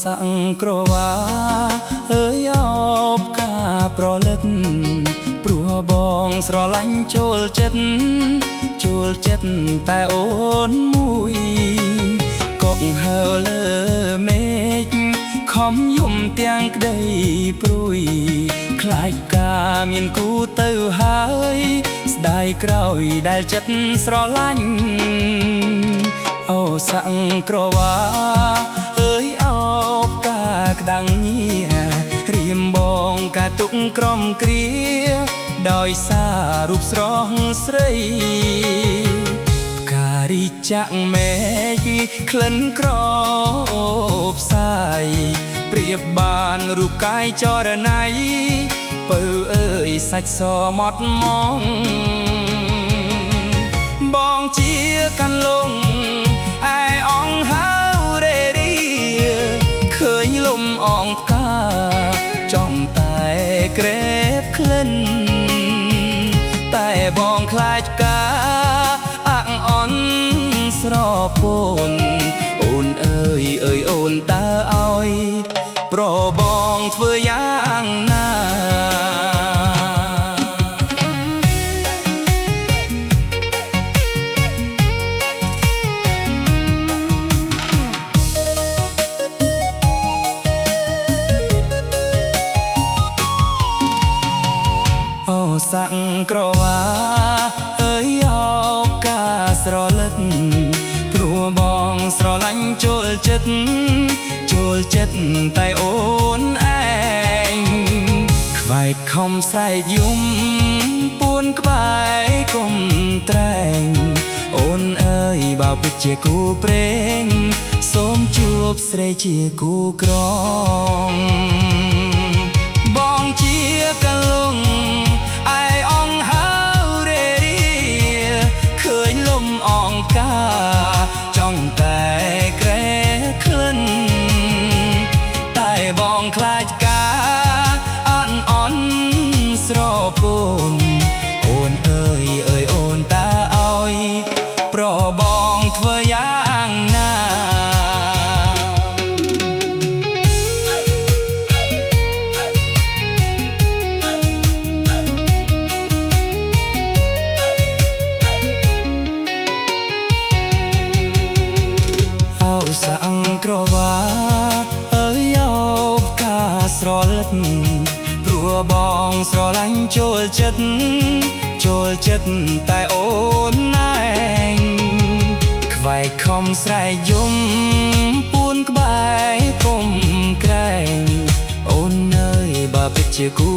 សាំងក្រវ៉ាអើយអបការប្រលឹកព្រោះបងស្រឡាញ់ចូលចិត្តតែអូនមួយកកហើលើមេឃខំយំទាំងក្ដីព្រួយខ្លាចការមានគូទៅហើយស្ដាយក្រោយដែលចិត្តស្រឡាញ់អូសាំងក្រវ៉ាអើយអបការក្តាំងញារៀមបងកាទុកក្រំគ្រាដោយសាររូបស្រស់ស្រីការីចាក់មេឃក្លិនក្រអូបសាយប្រៀបបានរូបកាយចរណៃពៅអើយសាច់សមាត់មងបងជាកាន់លងឯអងហើរេរីឃើញលំអងផ្កាចង់តែក្រេបក្លិនតែបងខ្លាចការអាក់អន់ស្រពោនអូនអើយអូនតើឲ្យប្របងធ្វើយ៉ាងណាអូសាំងក្រវ៉ាអើយអបការស្រលឹកព្រោះបងស្រឡាញ់ចូលចិត្តតែអូនឯងខ្វាយខំស្រែកយំពួនក្បែរគុំត្រែងអូនអើយបើពិតជាគូព្រេងសូមជួបស្រីជាគូក្រងបងជាកលងឯអងហើរេរីឃើញលំអងការចង់តែក្រែក្លិនតែបងខ្លាចការអន់ស្រពោនអូនអើយអូនតើឲ្យប្របងធ្វើយ៉ាងណាសាំងក្រវ៉ាអើយអបការស្រលឹកព្រោះបងស្រឡាញ់ចូលចិត្តតែអូនឯងខ្វាយខំស្រែកយំពួនក្បែរគុំក្រែងអូនអើយបើពិតជាគូ